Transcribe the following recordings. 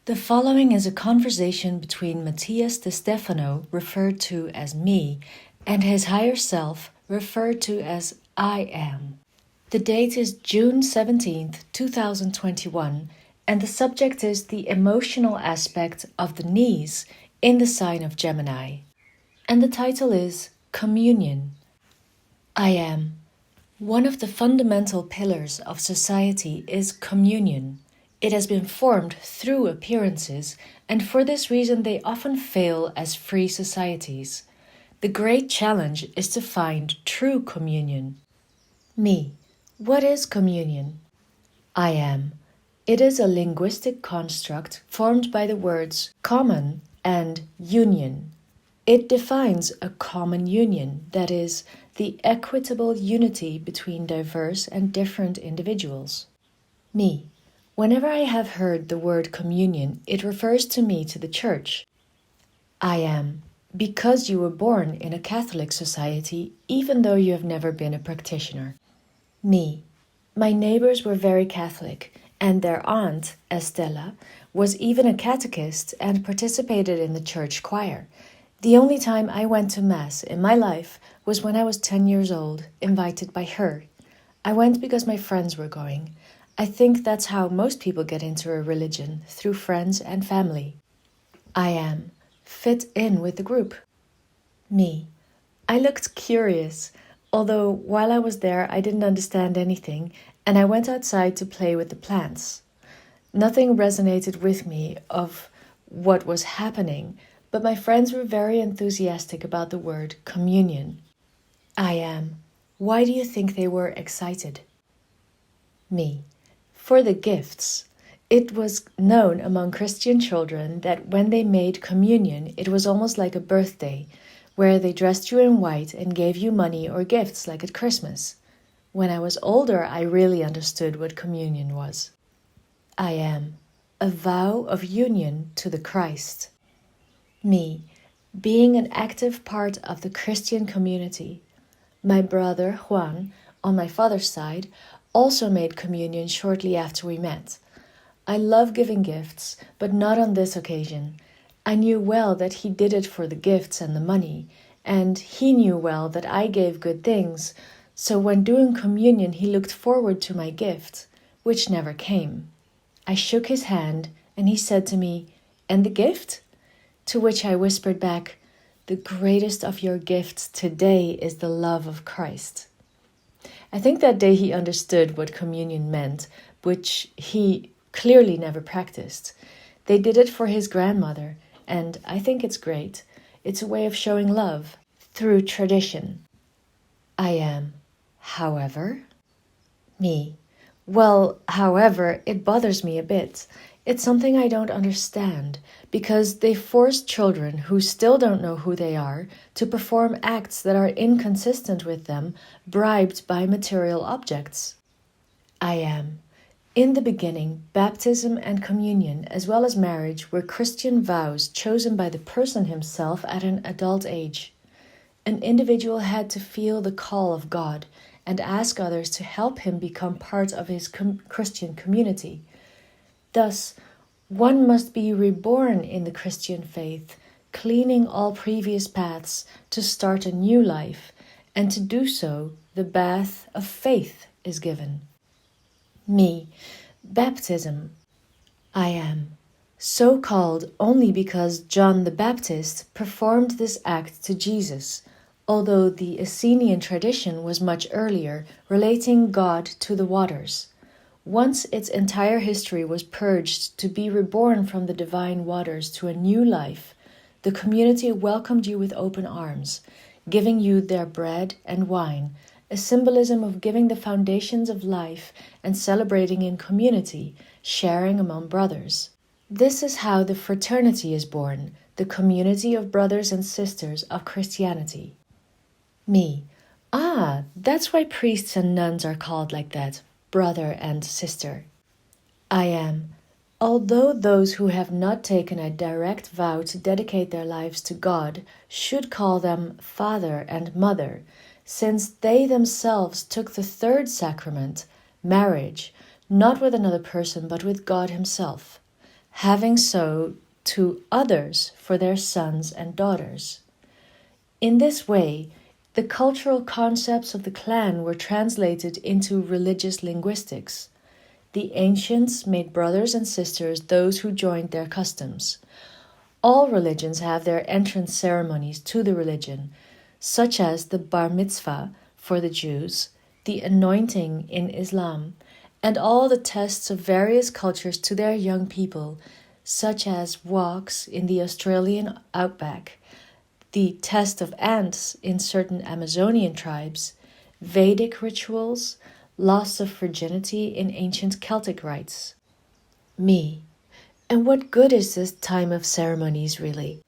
The following is a conversation between Matías De Stefano, referred to as me, and his higher self, referred to as I am. The date is June 17th, 2021, and the subject is the emotional aspect of the knees in the sign of Gemini. And the title is Communion. I am. One of the fundamental pillars of society is communion. It has been formed through appearances, and for this reason they often fail as free societies. The great challenge is to find true communion. Me. What is communion? I am. It is a linguistic construct formed by the words common and union. It defines a common union, that is, the equitable unity between diverse and different individuals. Me. Whenever I have heard the word communion, it refers to me to the church. I am. Because you were born in a Catholic society, even though you have never been a practitioner. Me. My neighbors were very Catholic, and their aunt, Estella, was even a catechist and participated in the church choir. The only time I went to Mass in my life was when I was 10 years old, invited by her. I went because my friends were going. I think that's how most people get into a religion, through friends and family. I am. Fit in with the group. Me. I looked curious, although while I was there I didn't understand anything, and I went outside to play with the plants. Nothing resonated with me of what was happening, but my friends were very enthusiastic about the word communion. I am. Why do you think they were excited? Me. For the gifts. It was known among Christian children that when they made communion, it was almost like a birthday, where they dressed you in white and gave you money or gifts like at Christmas. When I was older, I really understood what communion was. I am. A vow of union to the Christ. Me. Being an active part of the Christian community. My brother, Joan, on my father's side, also made communion shortly after we met. I love giving gifts, but not on this occasion. I knew well that he did it for the gifts and the money, and he knew well that I gave good things, so when doing communion he looked forward to my gift, which never came. I shook his hand, and he said to me, "And the gift?" To which I whispered back, "The greatest of your gifts today is the love of Christ." I think that day he understood what communion meant, which he clearly never practiced. They did it for his grandmother, and I think it's great. It's a way of showing love through tradition. I am. However? Me. Well, however, it bothers me a bit. It's something I don't understand, because they force children who still don't know who they are to perform acts that are inconsistent with them, bribed by material objects. I am. In the beginning, baptism and communion, as well as marriage, were Christian vows chosen by the person himself at an adult age. An individual had to feel the call of God and ask others to help him become part of his Christian community. Thus, one must be reborn in the Christian faith, cleaning all previous paths to start a new life, and to do so, the bath of faith is given. Me. Baptism. I am. So called only because John the Baptist performed this act to Jesus, although the Essenian tradition was much earlier, relating God to the waters. Once its entire history was purged to be reborn from the divine waters to a new life, the community welcomed you with open arms, giving you their bread and wine, a symbolism of giving the foundations of life and celebrating in community, sharing among brothers. This is how the fraternity is born, the community of brothers and sisters of Christianity. Me. Ah, that's why priests and nuns are called like that. Brother and sister. I am. Although those who have not taken a direct vow to dedicate their lives to God should call them father and mother, since they themselves took the third sacrament, marriage, not with another person but with God himself. having so to others for their sons and daughters. In this way, the cultural concepts of the clan were translated into religious linguistics. The ancients made brothers and sisters those who joined their customs. All religions have their entrance ceremonies to the religion, such as the bar mitzvah for the Jews, the anointing in Islam, and all the tests of various cultures to their young people, such as walks in the Australian outback, the test of ants in certain Amazonian tribes, Vedic rituals, loss of virginity in ancient Celtic rites. Me. And what good is this time of ceremonies really?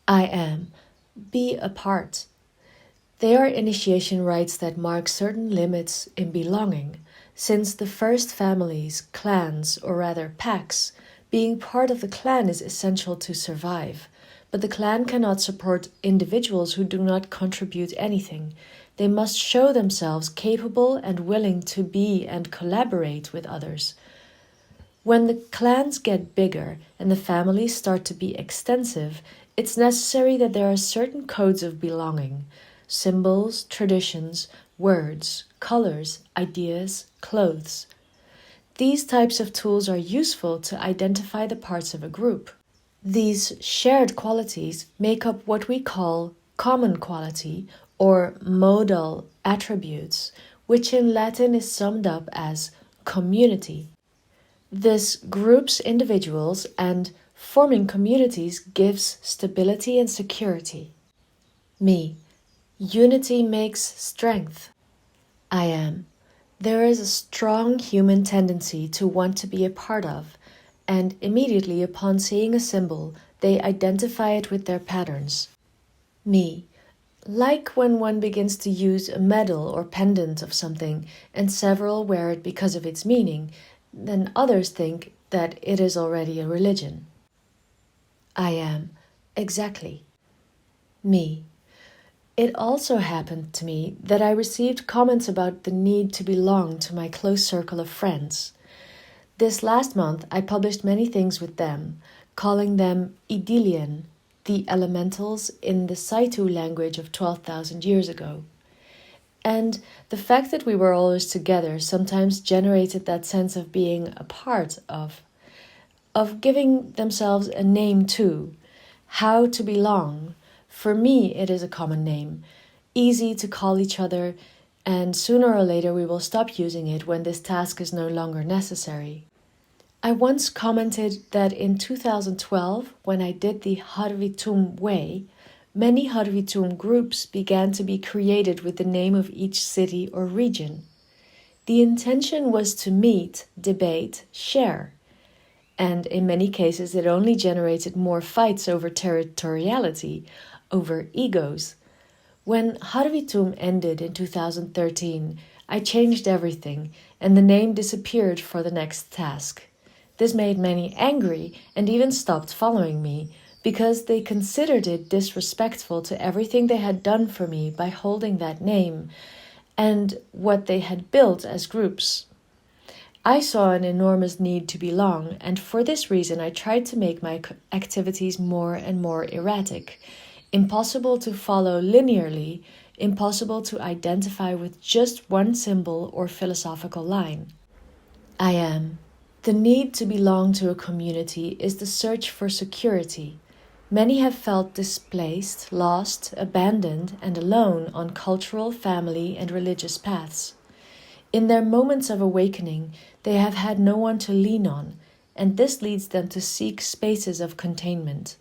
I am. Be apart. They are initiation rites that mark certain limits in belonging, since the first families, clans, or rather packs, being part of the clan is essential to survive. But the clan cannot support individuals who do not contribute anything. They must show themselves capable and willing to be and collaborate with others. When the clans get bigger and the families start to be extensive, it's necessary that there are certain codes of belonging, symbols, traditions, words, colors, ideas, clothes. These types of tools are useful to identify the parts of a group. These shared qualities make up what we call common quality or modal attributes, which in Latin is summed up as community. This groups individuals and forming communities gives stability and security. Me. Unity makes strength. I am. There is a strong human tendency to want to be a part of, and immediately upon seeing a symbol, they identify it with their patterns. Me. Like when one begins to use a medal or pendant of something, and several wear it because of its meaning, then others think that it is already a religion. I am. Exactly. Me. It also happened to me that I received comments about the need to belong to my close circle of friends. This last month I published many things with them, calling them Idyllian, the elementals in the Saitu language of 12,000 years ago. And the fact that we were always together sometimes generated that sense of being a part of giving themselves a name too, how to belong. For me, it is a common name, easy to call each other, and sooner or later we will stop using it when this task is no longer necessary. I once commented that in 2012, when I did the Harvitum Way, many Harvitum groups began to be created with the name of each city or region. The intention was to meet, debate, share. And in many cases it only generated more fights over territoriality, over egos. When Harvitum ended in 2013, I changed everything and the name disappeared for the next task. This made many angry and even stopped following me because they considered it disrespectful to everything they had done for me by holding that name and what they had built as groups. I saw an enormous need to belong, and for this reason I tried to make my activities more and more erratic, impossible to follow linearly, impossible to identify with just one symbol or philosophical line. I am. The need to belong to a community is the search for security. Many have felt displaced, lost, abandoned, and alone on cultural, family, and religious paths. In their moments of awakening, they have had no one to lean on, and this leads them to seek spaces of containment.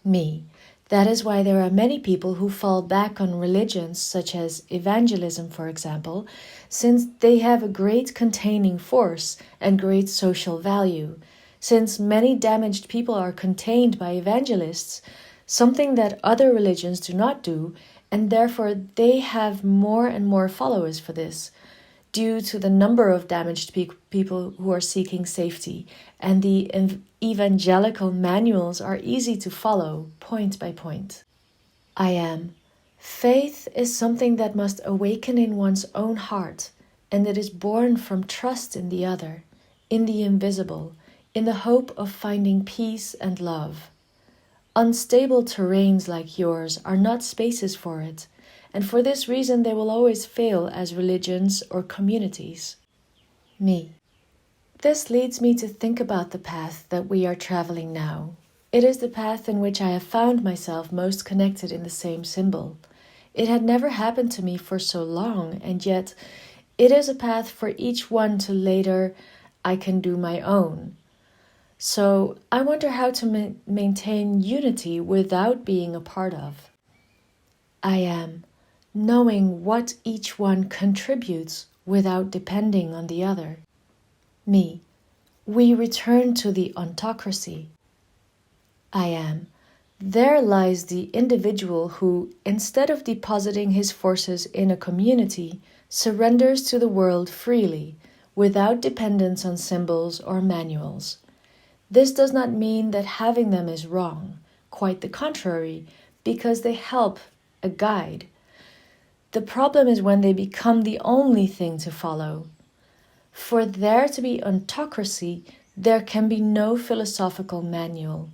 Me. That is why there are many people who fall back on religions such as evangelism, for example, since they have a great containing force and great social value. Since many damaged people are contained by evangelists, something that other religions do not do, and therefore they have more and more followers for this, due to the number of damaged people who are seeking safety, and the evangelical manuals are easy to follow, point by point. I am. Faith is something that must awaken in one's own heart, and it is born from trust in the other, in the invisible, in the hope of finding peace and love. Unstable terrains like yours are not spaces for it, and for this reason they will always fail as religions or communities. Me. This leads me to think about the path that we are traveling now. It is the path in which I have found myself most connected in the same symbol. It had never happened to me for so long, and yet it is a path for each one to later I can do my own. So I wonder how to maintain unity without being a part of. I am knowing what each one contributes without depending on the other. Me. We return to the ontocracy. I am. There lies the individual who, instead of depositing his forces in a community, surrenders to the world freely, without dependence on symbols or manuals. This does not mean that having them is wrong, quite the contrary, because they help a guide. The problem is when they become the only thing to follow. For there to be ontocracy, there can be no philosophical manual,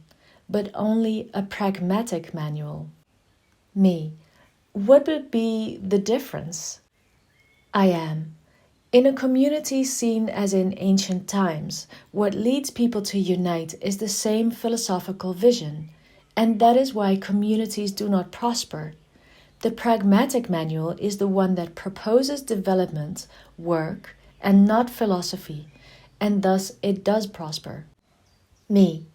but only a pragmatic manual. Me. What would be the difference? I am. In a community seen as in ancient times, what leads people to unite is the same philosophical vision, and that is why communities do not prosper. The pragmatic manual is the one that proposes development, work, and not philosophy, and thus it does prosper. Me.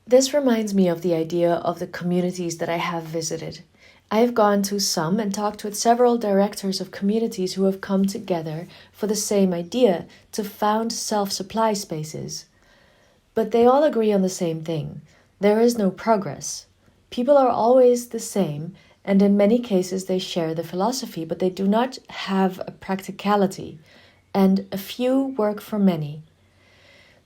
This reminds me of the idea of the communities that I have visited. I have gone to some and talked with several directors of communities who have come together for the same idea to found self-supply spaces. But they all agree on the same thing. There is no progress. People are always the same, and in many cases they share the philosophy, but they do not have a practicality, and a few work for many.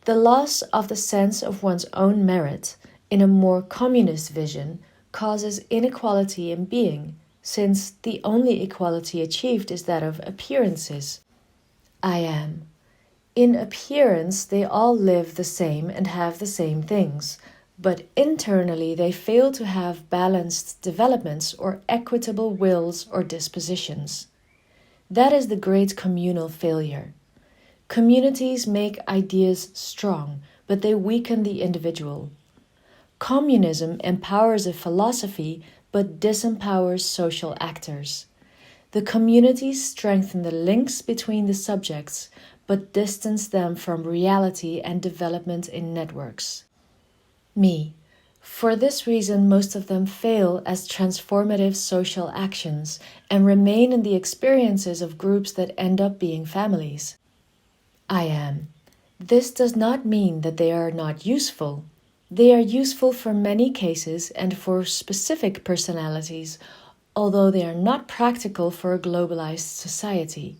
The loss of the sense of one's own merit in a more communist vision causes inequality in being, since the only equality achieved is that of appearances. I am. In appearance, they all live the same and have the same things, but internally they fail to have balanced developments or equitable wills or dispositions. That is the great communal failure. Communities make ideas strong, but they weaken the individual. Communism empowers a philosophy, but disempowers social actors. The communities strengthen the links between the subjects, but distance them from reality and development in networks. Me. For this reason, most of them fail as transformative social actions and remain in the experiences of groups that end up being families. I am. This does not mean that they are not useful. They are useful for many cases and for specific personalities, although they are not practical for a globalized society.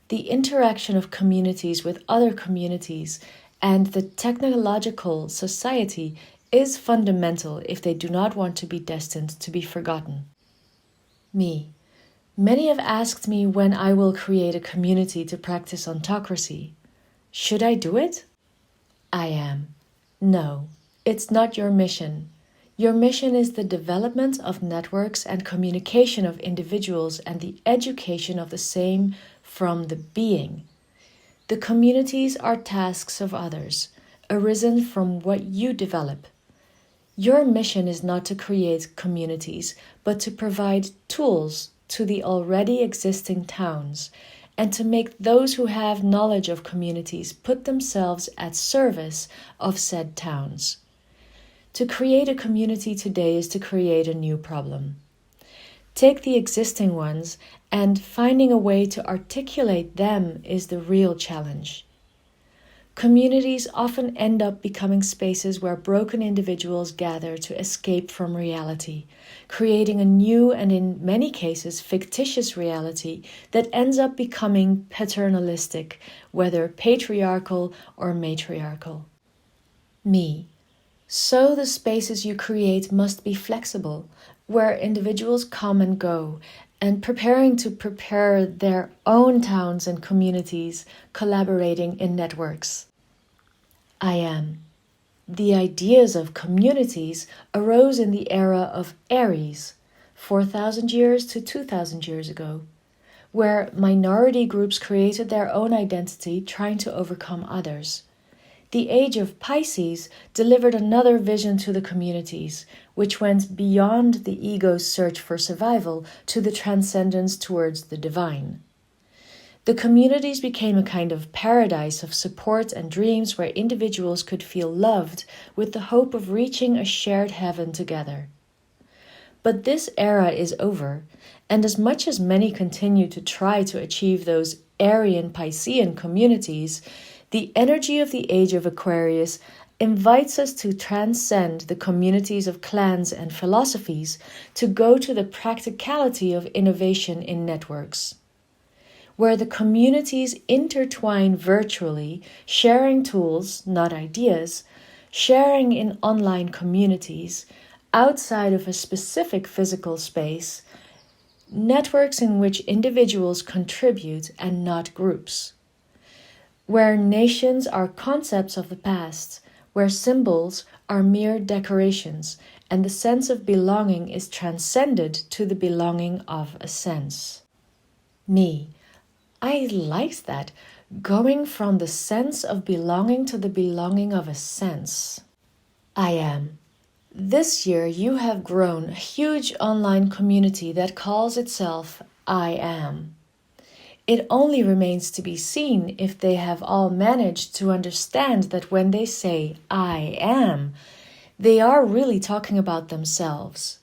The interaction of communities with other communities and the technological society is fundamental if they do not want to be destined to be forgotten. Me. Many have asked me when I will create a community to practice ontocracy. Should I do it? I am. No. It's not your mission. Your mission is the development of networks and communication of individuals and the education of the same from the being. The communities are tasks of others, arisen from what you develop. Your mission is not to create communities, but to provide tools to the already existing towns, and to make those who have knowledge of communities put themselves at service of said towns. To create a community today is to create a new problem. Take the existing ones, and finding a way to articulate them is the real challenge. Communities often end up becoming spaces where broken individuals gather to escape from reality, creating a new and in many cases fictitious reality that ends up becoming paternalistic, whether patriarchal or matriarchal. Me. So the spaces you create must be flexible, where individuals come and go, and preparing to prepare their own towns and communities, collaborating in networks. I am. The ideas of communities arose in the era of Aries, 4,000 years to 2,000 years ago, where minority groups created their own identity trying to overcome others. The age of Pisces delivered another vision to the communities, which went beyond the ego's search for survival to the transcendence towards the divine. The communities became a kind of paradise of support and dreams where individuals could feel loved with the hope of reaching a shared heaven together. But this era is over, and as much as many continue to try to achieve those Aryan Piscean communities, the energy of the age of Aquarius invites us to transcend the communities of clans and philosophies to go to the practicality of innovation in networks, where the communities intertwine virtually, sharing tools, not ideas, sharing in online communities, outside of a specific physical space, networks in which individuals contribute and not groups, where nations are concepts of the past, where symbols are mere decorations, and the sense of belonging is transcended to the belonging of a sense. Me. I liked that, going from the sense of belonging to the belonging of a sense. I am. This year you have grown a huge online community that calls itself I Am. It only remains to be seen if they have all managed to understand that when they say I am, they are really talking about themselves.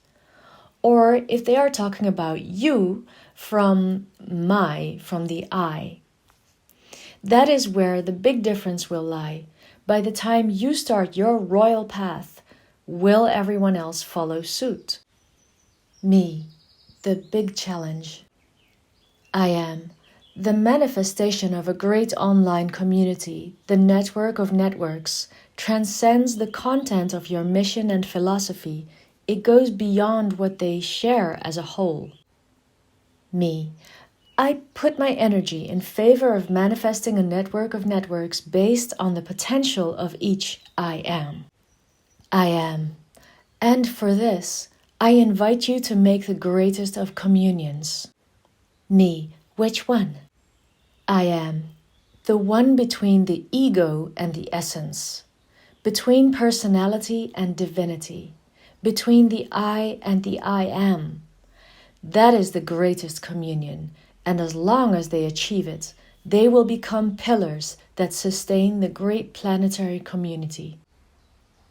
Or if they are talking about you from the I. That is where the big difference will lie. By the time you start your royal path, will everyone else follow suit? Me, the big challenge. I am. The manifestation of a great online community, the network of networks, transcends the content of your mission and philosophy. It goes beyond what they share as a whole. Me. I put my energy in favor of manifesting a network of networks based on the potential of each I am. I am. And for this, I invite you to make the greatest of communions. Me. Which one? I am. The one between the ego and the essence. Between personality and divinity. Between the I and the I am. That is the greatest communion, and as long as they achieve it, they will become pillars that sustain the great planetary community.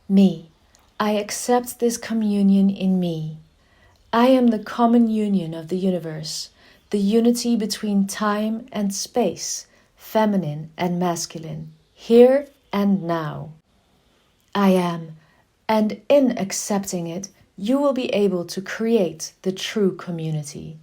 Me. I accept this communion in me. I am the common union of the universe, the unity between time and space, feminine and masculine, here and now. I am, and in accepting it, you will be able to create the true community.